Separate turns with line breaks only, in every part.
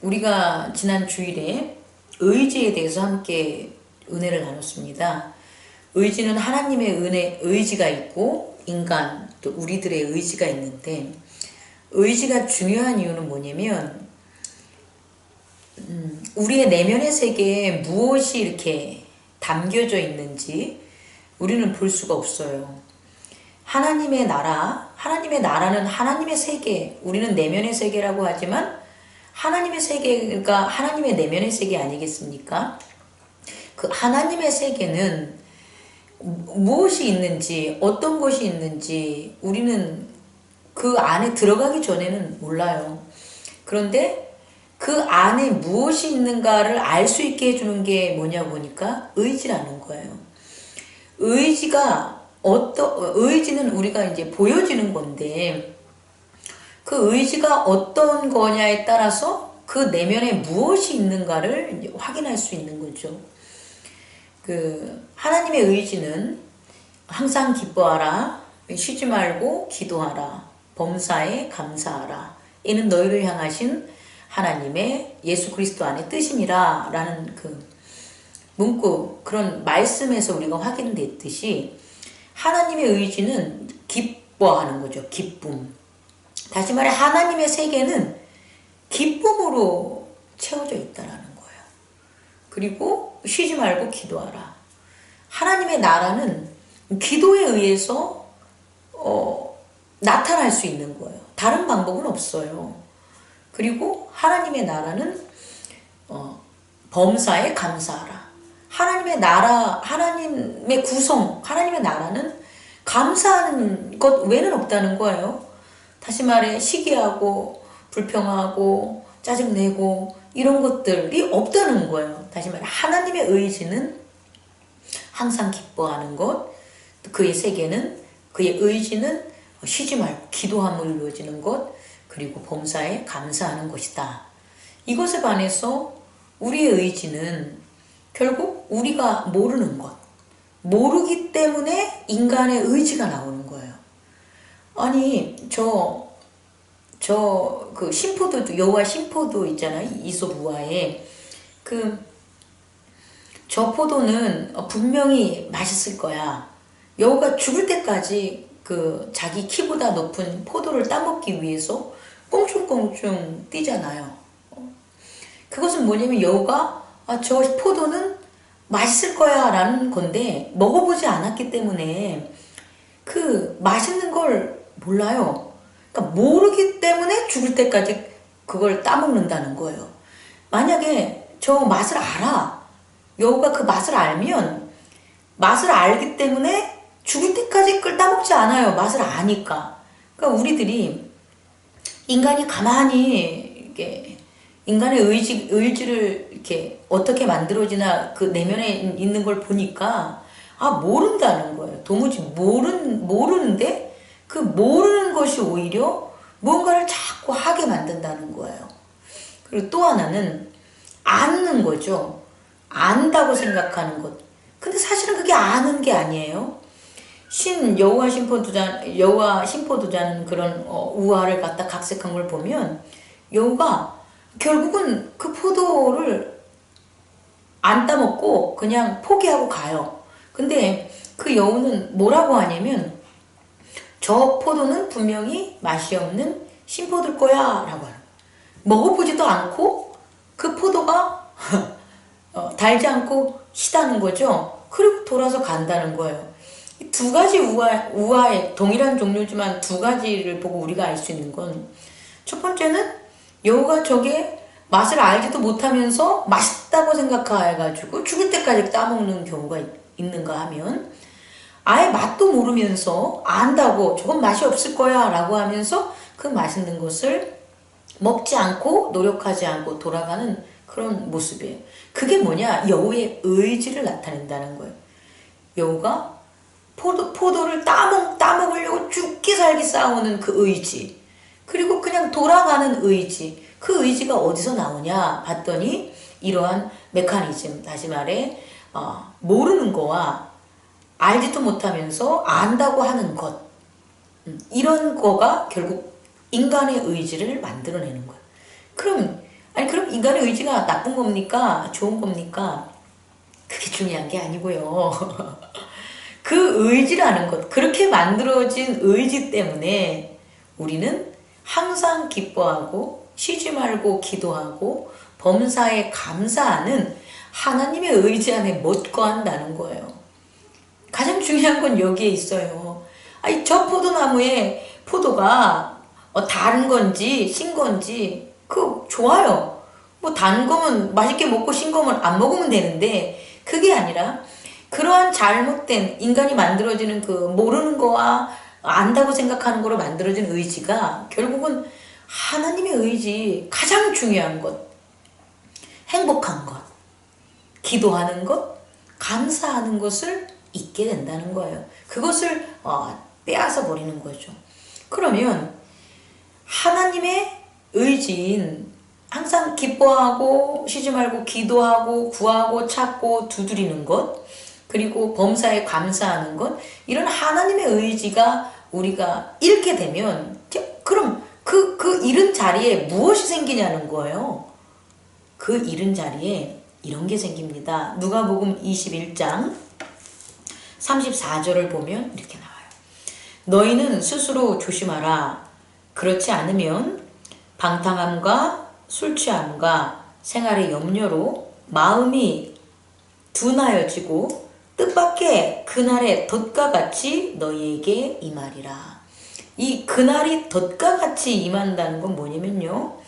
우리가 지난 주일에 의지에 대해서 함께 은혜를 나눴습니다. 의지는 하나님의 의지가 있고 인간 또 우리들의 의지가 있는데, 의지가 중요한 이유는 뭐냐면 우리의 내면의 세계에 무엇이 이렇게 담겨져 있는지 우리는 볼 수가 없어요. 하나님의 나라는 하나님의 세계, 우리는 내면의 세계라고 하지만 하나님의 세계가 하나님의 내면의 세계 아니겠습니까? 그 하나님의 세계는 무엇이 있는지, 어떤 것이 있는지 우리는 그 안에 들어가기 전에는 몰라요. 그런데 그 안에 무엇이 있는가를 알 수 있게 해주는 게 뭐냐 보니까 의지라는 거예요. 의지는 우리가 이제 보여지는 건데, 그 의지가 어떤 거냐에 따라서 그 내면에 무엇이 있는가를 이제 확인할 수 있는 거죠. 하나님의 의지는 항상 기뻐하라, 쉬지 말고 기도하라, 범사에 감사하라. 이는 너희를 향하신 하나님의 예수 그리스도 안의 뜻이니라 라는 그 문구, 그런 말씀에서 우리가 확인됐듯이 하나님의 의지는 기뻐하는 거죠. 기쁨. 다시 말해 하나님의 세계는 기쁨으로 채워져 있다라는 거예요. 그리고 쉬지 말고 기도하라. 하나님의 나라는 기도에 의해서 나타날 수 있는 거예요. 다른 방법은 없어요. 그리고 하나님의 나라는 범사에 감사하라. 하나님의 나라, 하나님의 구성, 하나님의 나라는 감사하는 것 외에는 없다는 거예요. 다시 말해 시기하고 불평하고 짜증내고 이런 것들이 없다는 거예요. 다시 말해 하나님의 의지는 항상 기뻐하는 것, 그의 세계는, 그의 의지는 쉬지 말고 기도함으로 이루어지는 것, 그리고 범사에 감사하는 것이다. 이것에 반해서 우리의 의지는 결국 우리가 모르는 것, 모르기 때문에 인간의 의지가 나오는 거예요. 아니 그 신포도, 여호와 신포도 있잖아요. 이솝 우화에 저 포도는 분명히 맛있을 거야. 여우가 죽을 때까지 자기 키보다 높은 포도를 따먹기 위해서 꽁충꽁충 뛰잖아요. 그것은 뭐냐면 여우가 저 포도는 맛있을 거야 라는 건데 먹어보지 않았기 때문에 그 맛있는 걸 몰라요. 그러니까 모르기 때문에 죽을 때까지 그걸 따먹는다는 거예요. 만약에 저 맛을 알아, 여우가 그 맛을 알면 맛을 알기 때문에 죽을 때까지 그걸 따먹지 않아요. 맛을 아니까. 그러니까 우리들이 인간이 가만히 이렇게 인간의 의지를 이렇게 어떻게 만들어지나 그 내면에 있는 걸 보니까 모른다는 거예요. 도무지 모르는데 그 모르는 것이 오히려 뭔가를 자꾸 하게 만든다는 거예요. 그리고 또 하나는 아는 거죠. 안다고 생각하는 것. 근데 사실은 그게 아는 게 아니에요. 여호와 신포도자는 그런 우화를 갖다 각색한 걸 보면 여우가 결국은 그 포도를 안 따먹고 그냥 포기하고 가요. 근데 그 여우는 뭐라고 하냐면 저 포도는 분명히 맛이 없는 신포도일 거야 라고 하는, 먹어보지도 않고 그 포도가 달지 않고 시다는 거죠. 그리고 돌아서 간다는 거예요. 두 가지 우화의 동일한 종류지만 두 가지를 보고 우리가 알 수 있는 건, 첫 번째는 여우가 저게 맛을 알지도 못하면서 맛있다고 생각해가지고 죽을 때까지 따먹는 경우가 있는가 하면, 아예 맛도 모르면서 안다고 저건 맛이 없을 거야 라고 하면서 그 맛있는 것을 먹지 않고 노력하지 않고 돌아가는 그런 모습이에요. 그게 뭐냐? 여우의 의지를 나타낸다는 거예요. 여우가 포도를 따먹으려고 죽기 살기 싸우는 그 의지, 그리고 그냥 돌아가는 의지, 그 의지가 어디서 나오냐 봤더니 이러한 메커니즘, 다시 말해 모르는 거와 알지도 못하면서 안다고 하는 것, 이런 거가 결국 인간의 의지를 만들어내는 거예요. 그럼 인간의 의지가 나쁜 겁니까? 좋은 겁니까? 그게 중요한 게 아니고요. 그 의지라는 것, 그렇게 만들어진 의지 때문에 우리는 항상 기뻐하고 쉬지 말고 기도하고 범사에 감사하는 하나님의 의지 안에 못 거한다는 거예요. 가장 중요한 건 여기에 있어요. 아니, 저 포도나무에 포도가 단 건지 신 건지 좋아요. 뭐 단 거면 맛있게 먹고 신 거면 안 먹으면 되는데, 그게 아니라 그러한 잘못된 인간이 만들어지는 모르는 거와 안다고 생각하는 거로 만들어진 의지가 결국은 하나님의 의지, 가장 중요한 것, 행복한 것, 기도하는 것, 감사하는 것을 잊게 된다는 거예요. 그것을 빼앗아 버리는 거죠. 그러면 하나님의 의지인 항상 기뻐하고 쉬지 말고 기도하고 구하고 찾고 두드리는 것, 그리고 범사에 감사하는 것, 이런 하나님의 의지가 우리가 잃게 되면 그럼 그 잃은 자리에 무엇이 생기냐는 거예요. 그 잃은 자리에 이런 게 생깁니다. 누가복음 21장 34절을 보면 이렇게 나와요. 너희는 스스로 조심하라. 그렇지 않으면 방탕함과 술 취함과 생활의 염려로 마음이 둔하여지고 뜻밖의 그날의 덫과 같이 너희에게 임하리라. 이 그날이 덫과 같이 임한다는 건 뭐냐면요,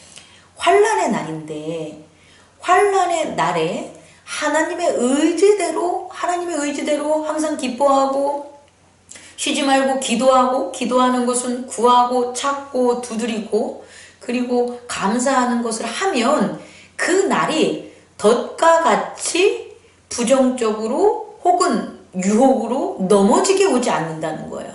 환난의 날인데, 환난의 날에 하나님의 의지대로 항상 기뻐하고 쉬지 말고 기도하고, 기도하는 것은 구하고 찾고 두드리고 그리고 감사하는 것을 하면 그 날이 덫과 같이 부정적으로 혹은 유혹으로 넘어지게 오지 않는다는 거예요.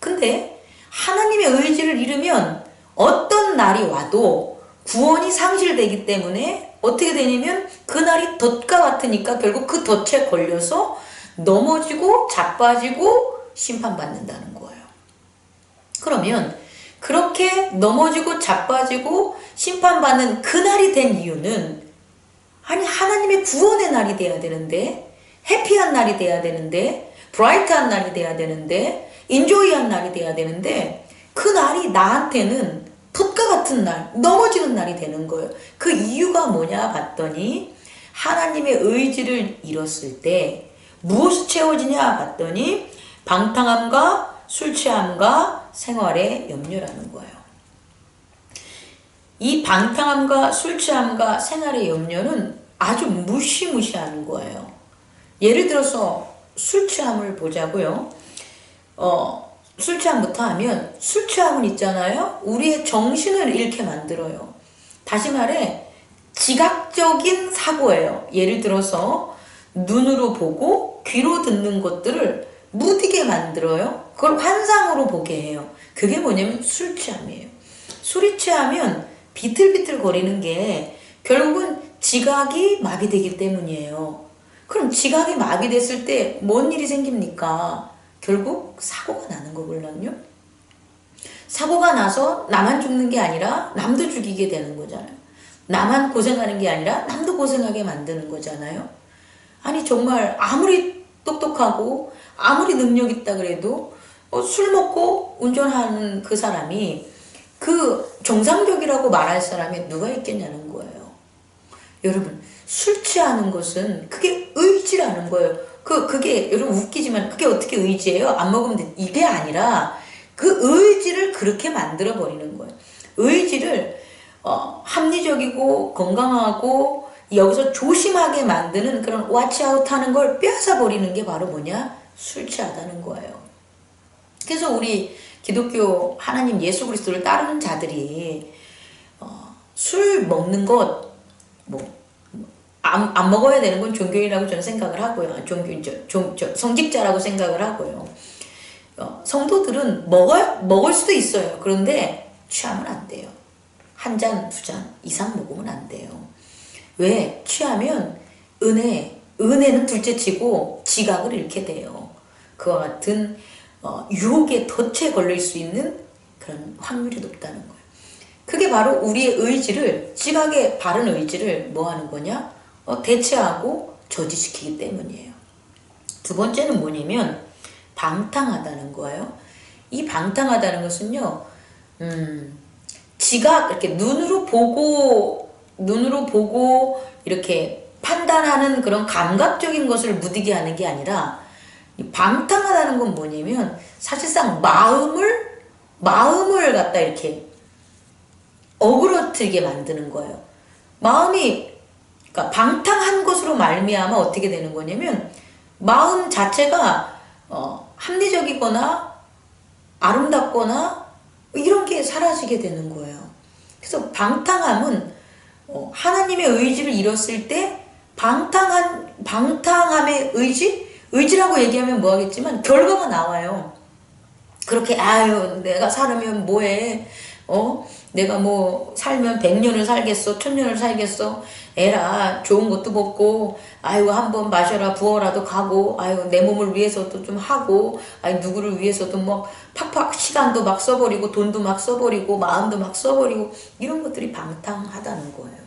근데 하나님의 의지를 잃으면 어떤 날이 와도 구원이 상실되기 때문에 어떻게 되냐면 그날이 덫과 같으니까 결국 그 덫에 걸려서 넘어지고 자빠지고 심판받는다는 거예요. 그러면 그렇게 넘어지고 자빠지고 심판받는 그날이 된 이유는, 아니 하나님의 구원의 날이 돼야 되는데, 해피한 날이 돼야 되는데, 브라이트한 날이 돼야 되는데, 인조이한 날이 돼야 되는데, 그 날이 나한테는 덫과 같은 날, 넘어지는 날이 되는 거예요. 그 이유가 뭐냐 봤더니 하나님의 의지를 잃었을 때 무엇이 채워지냐 봤더니 방탕함과 술 취함과 생활의 염려라는 거예요. 이 방탕함과 술 취함과 생활의 염려는 아주 무시무시한 거예요. 예를 들어서 술 취함을 보자고요. 술 취함부터 하면, 술 취함은 있잖아요, 우리의 정신을 잃게 만들어요. 다시 말해 지각적인 사고예요. 예를 들어서 눈으로 보고 귀로 듣는 것들을 무디게 만들어요. 그걸 환상으로 보게 해요. 그게 뭐냐면 술 취함이에요. 술이 취하면 비틀비틀 거리는 게 결국은 지각이 마비되기 때문이에요. 그럼 지각이 마비됐을 때 뭔 일이 생깁니까? 결국 사고가 나는 거거든요. 사고가 나서 나만 죽는 게 아니라 남도 죽이게 되는 거잖아요. 나만 고생하는 게 아니라 남도 고생하게 만드는 거잖아요. 아니 정말 아무리 똑똑하고 아무리 능력 있다 그래도 술 먹고 운전하는 그 사람이 그 정상적이라고 말할 사람이 누가 있겠냐는 거예요. 여러분, 술 취하는 것은 그게 의지라는 거예요. 그게 여러분 웃기지만 그게 어떻게 의지예요? 안 먹으면 돼. 이게 아니라 그 의지를 그렇게 만들어 버리는 거예요. 의지를 합리적이고 건강하고 여기서 조심하게 만드는 그런 와치아웃 하는 걸 빼앗아 버리는 게 바로 뭐냐? 술 취하다는 거예요. 그래서 우리 기독교 하나님 예수 그리스도를 따르는 자들이 술 먹는 것 안 먹어야 되는 건 종교인이라고 저는 생각을 하고요. 성직자라고 생각을 하고요. 성도들은 먹을 수도 있어요. 그런데 취하면 안 돼요. 한 잔, 두 잔 이상 먹으면 안 돼요. 왜? 취하면 은혜는 둘째치고 지각을 잃게 돼요. 그와 같은 유혹의 덫에 걸릴 수 있는 그런 확률이 높다는 거예요. 그게 바로 우리의 의지를, 지각의 바른 의지를 뭐 하는 거냐? 대체하고 저지시키기 때문이에요. 두 번째는 뭐냐면 방탕하다는 거예요. 이 방탕하다는 것은요, 지각, 이렇게 눈으로 보고 이렇게 판단하는 그런 감각적인 것을 무디게 하는 게 아니라, 방탕하다는 건 뭐냐면 사실상 마음을 갖다 이렇게 어그러뜨리게 만드는 거예요. 마음이, 그러니까 방탕한 것으로 말미암아 어떻게 되는 거냐면 마음 자체가 합리적이거나 아름답거나 이런 게 사라지게 되는 거예요. 그래서 방탕함은 하나님의 의지를 잃었을 때 방탕함의 의지라고 얘기하면 뭐하겠지만 결과가 나와요. 그렇게 아유 내가 살으면 뭐해, 내가 뭐 살면 100년을 살겠어, 1000년을 살겠어, 에라 좋은 것도 먹고, 아유 한번 마셔라 부어라도 가고, 아유 내 몸을 위해서도 좀 하고, 아유 누구를 위해서도 뭐 팍팍 시간도 막 써버리고 돈도 막 써버리고 마음도 막 써버리고, 이런 것들이 방탕하다는 거예요.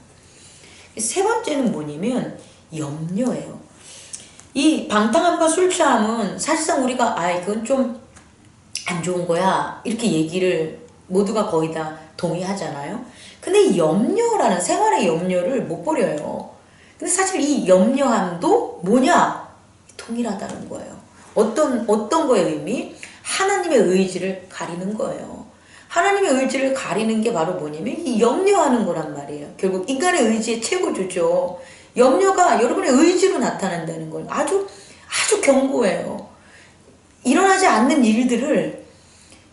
세 번째는 뭐냐면 염려예요. 이 방탕함과 술 취함은 사실상 우리가 그건 좀 안 좋은 거야 이렇게 얘기를 모두가 거의 다 동의하잖아요. 근데 이 염려라는, 생활의 염려를 못 버려요. 근데 사실 이 염려함도 뭐냐? 동일하다는 거예요. 어떤 거의 의미? 하나님의 의지를 가리는 거예요. 하나님의 의지를 가리는 게 바로 뭐냐면 이 염려하는 거란 말이에요. 결국 인간의 의지의 최고조죠. 염려가 여러분의 의지로 나타난다는 걸 아주 견고해요. 일어나지 않는 일들을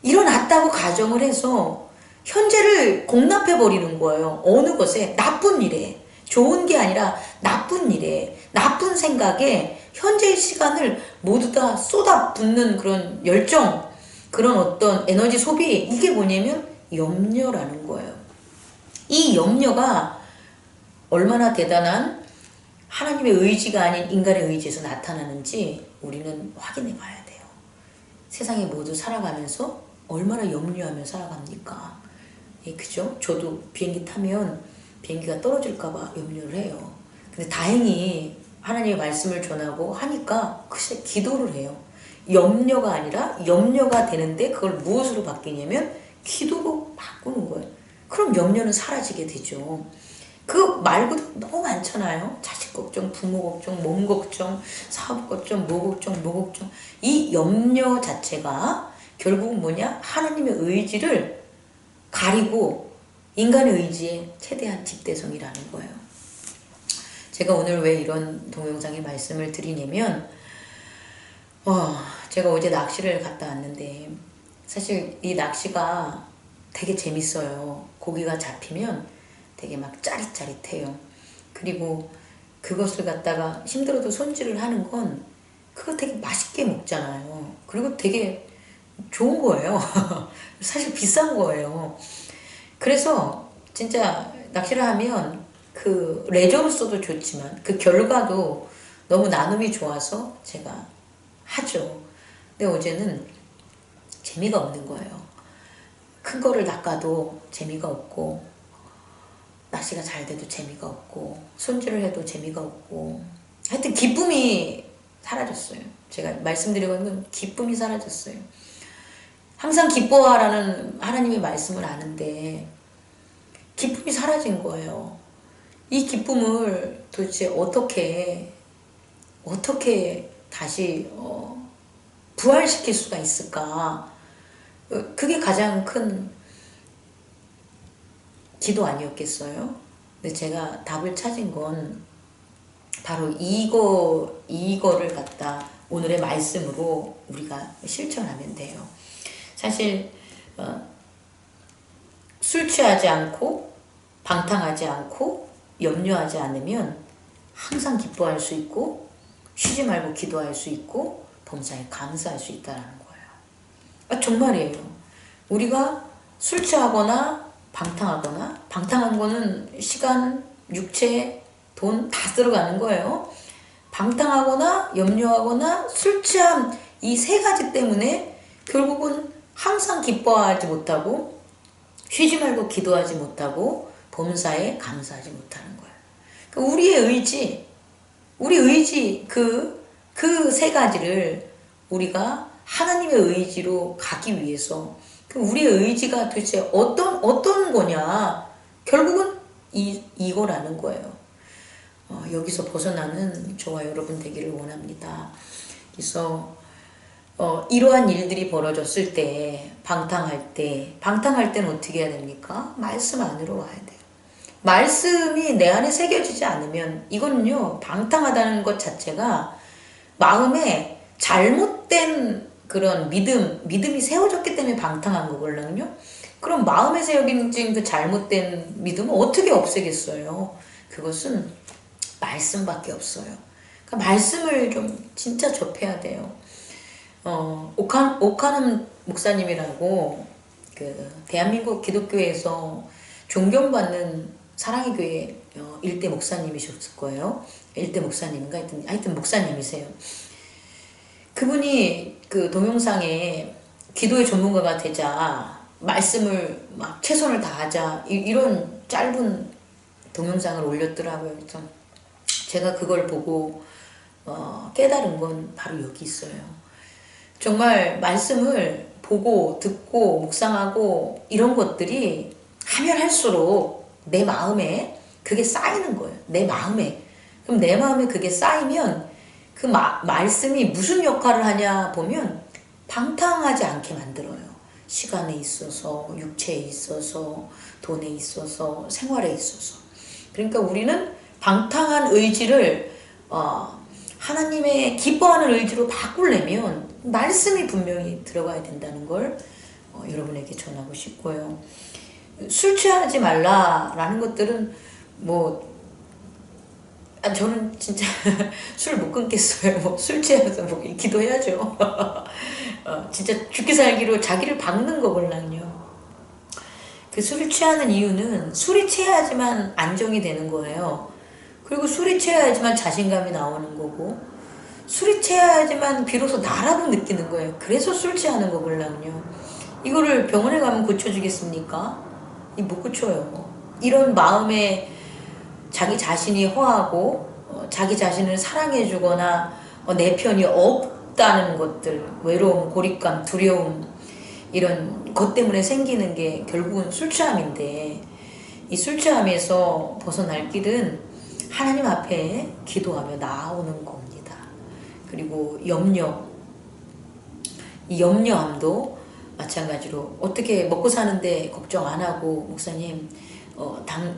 일어났다고 가정을 해서 현재를 공납해버리는 거예요. 어느 것에, 나쁜 일에, 좋은 게 아니라 나쁜 일에, 나쁜 생각에 현재의 시간을 모두 다 쏟아붓는 그런 열정, 그런 어떤 에너지 소비, 이게 뭐냐면 염려라는 거예요. 이 염려가 얼마나 대단한 하나님의 의지가 아닌 인간의 의지에서 나타나는지 우리는 확인해 봐야 돼요. 세상에 모두 살아가면서 얼마나 염려하며 살아갑니까? 그죠? 저도 비행기 타면 비행기가 떨어질까봐 염려를 해요. 근데 다행히 하나님의 말씀을 전하고 하니까 글쎄 기도를 해요. 염려가 아니라 염려가 되는데 그걸 무엇으로 바뀌냐면 기도로 바꾸는 거예요. 그럼 염려는 사라지게 되죠. 그 말고도 너무 많잖아요. 자식 걱정, 부모 걱정, 몸 걱정, 사업 걱정, 뭐 걱정. 이 염려 자체가 결국은 뭐냐? 하나님의 의지를 가리고 인간의 의지의 최대한 집대성이라는 거예요. 제가 오늘 왜 이런 동영상의 말씀을 드리냐면 제가 어제 낚시를 갔다 왔는데 사실 이 낚시가 되게 재밌어요. 고기가 잡히면 되게 막 짜릿짜릿해요. 그리고 그것을 갖다가 힘들어도 손질을 하는 건 그거 되게 맛있게 먹잖아요. 그리고 되게 좋은 거예요. 사실 비싼 거예요. 그래서 진짜 낚시를 하면 그 레저로서도 좋지만 그 결과도 너무 나눔이 좋아서 제가 하죠. 근데 어제는 재미가 없는 거예요. 큰 거를 낚아도 재미가 없고, 낚시가 잘 돼도 재미가 없고, 손질을 해도 재미가 없고, 하여튼 기쁨이 사라졌어요. 제가 말씀드리고 있는 건 기쁨이 사라졌어요. 항상 기뻐하라는 하나님의 말씀을 아는데 기쁨이 사라진 거예요. 이 기쁨을 도대체 어떻게 다시 부활시킬 수가 있을까? 그게 가장 큰 기도 아니었겠어요? 근데 제가 답을 찾은 건 바로 이거를 갖다 오늘의 말씀으로 우리가 실천하면 돼요. 사실 술 취하지 않고 방탕하지 않고 염려하지 않으면 항상 기뻐할 수 있고 쉬지 말고 기도할 수 있고 범사에 감사할 수 있다는 거예요. 정말이에요. 우리가 술 취하거나 방탕한 거는 시간, 육체, 돈 다 들어가는 거예요. 방탕하거나 염려하거나 술 취함, 이 세 가지 때문에 결국은 항상 기뻐하지 못하고 쉬지 말고 기도하지 못하고 범사에 감사하지 못하는 거예요. 그러니까 우리의 의지, 우리 의지 그 세 가지를 우리가 하나님의 의지로 가기 위해서 우리의 의지가 도대체 어떤 거냐? 결국은 이거라는 거예요. 여기서 벗어나는 저와 여러분 되기를 원합니다. 그래서 이러한 일들이 벌어졌을 때 방탕할 때는 어떻게 해야 됩니까? 말씀 안으로 와야 돼요. 말씀이 내 안에 새겨지지 않으면 이거는요, 방탕하다는 것 자체가 마음에 잘못된 그런 믿음이 세워졌기 때문에 방탕한 거거든요. 그럼 마음에 새겨진 그 잘못된 믿음은 어떻게 없애겠어요? 그것은 말씀밖에 없어요. 그러니까 말씀을 좀 진짜 접해야 돼요. 오카눔 목사님이라고 그 대한민국 기독교에서 존경받는 사랑의 교회 일대 목사님이셨을 거예요. 일대 목사님인가 하여튼 목사님이세요. 그분이 그 동영상에 기도의 전문가가 되자 말씀을 막 최선을 다하자 이런 짧은 동영상을 올렸더라고요. 그래서 제가 그걸 보고 깨달은 건 바로 여기 있어요. 정말 말씀을 보고 듣고 묵상하고 이런 것들이 하면 할수록 내 마음에 그게 쌓이는 거예요. 내 마음에. 그럼 내 마음에 그게 쌓이면 그 말씀이 무슨 역할을 하냐 보면 방탕하지 않게 만들어요. 시간에 있어서, 육체에 있어서, 돈에 있어서, 생활에 있어서. 그러니까 우리는 방탕한 의지를 하나님의 기뻐하는 의지로 바꾸려면 말씀이 분명히 들어가야 된다는 걸 여러분에게 전하고 싶고요. 술 취하지 말라라는 것들은 저는 진짜 술 못 끊겠어요. 술 취해서 기도해야죠. 진짜 죽기 살기로 자기를 박는 거걸랑요. 그 술을 취하는 이유는 술이 취해야지만 안정이 되는 거예요. 그리고 술이 취해야지만 자신감이 나오는 거고, 술이 취해야지만 비로소 나라고 느끼는 거예요. 그래서 술 취하는 거걸랑요. 이거를 병원에 가면 고쳐주겠습니까? 못 고쳐요. 이런 마음에 자기 자신이 허하고 자기 자신을 사랑해주거나 내 편이 없다는 것들, 외로움, 고립감, 두려움 이런 것 때문에 생기는 게 결국은 술 취함인데, 이 술 취함에서 벗어날 길은 하나님 앞에 기도하며 나오는 겁니다. 그리고 이 염려함도 마찬가지로 어떻게 먹고 사는데 걱정 안 하고 목사님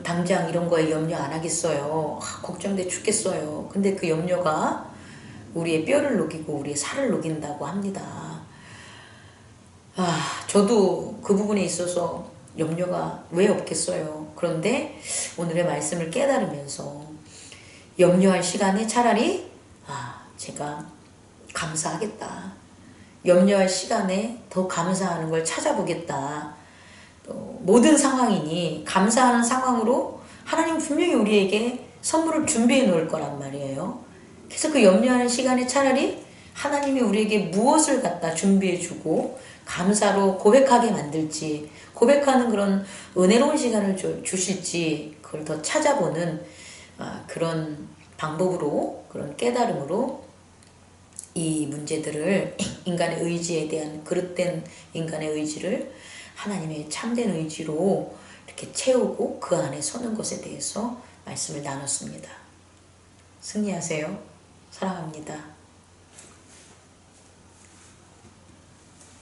당장 이런 거에 염려 안 하겠어요. 걱정돼 죽겠어요. 근데 그 염려가 우리의 뼈를 녹이고 우리의 살을 녹인다고 합니다. 저도 그 부분에 있어서 염려가 왜 없겠어요. 그런데 오늘의 말씀을 깨달으면서 염려할 시간에 차라리 제가 감사하겠다. 염려할 시간에 더 감사하는 걸 찾아보겠다. 모든 상황이니 감사하는 상황으로 하나님 분명히 우리에게 선물을 준비해 놓을 거란 말이에요. 그래서 그 염려하는 시간에 차라리 하나님이 우리에게 무엇을 갖다 준비해 주고 감사로 고백하게 만들지, 고백하는 그런 은혜로운 시간을 주실지 그걸 더 찾아보는 그런 방법으로, 그런 깨달음으로 이 문제들을, 인간의 의지에 대한 그릇된 인간의 의지를 하나님의 참된 의지로 이렇게 채우고 그 안에 서는 것에 대해서 말씀을 나눴습니다. 승리하세요. 사랑합니다.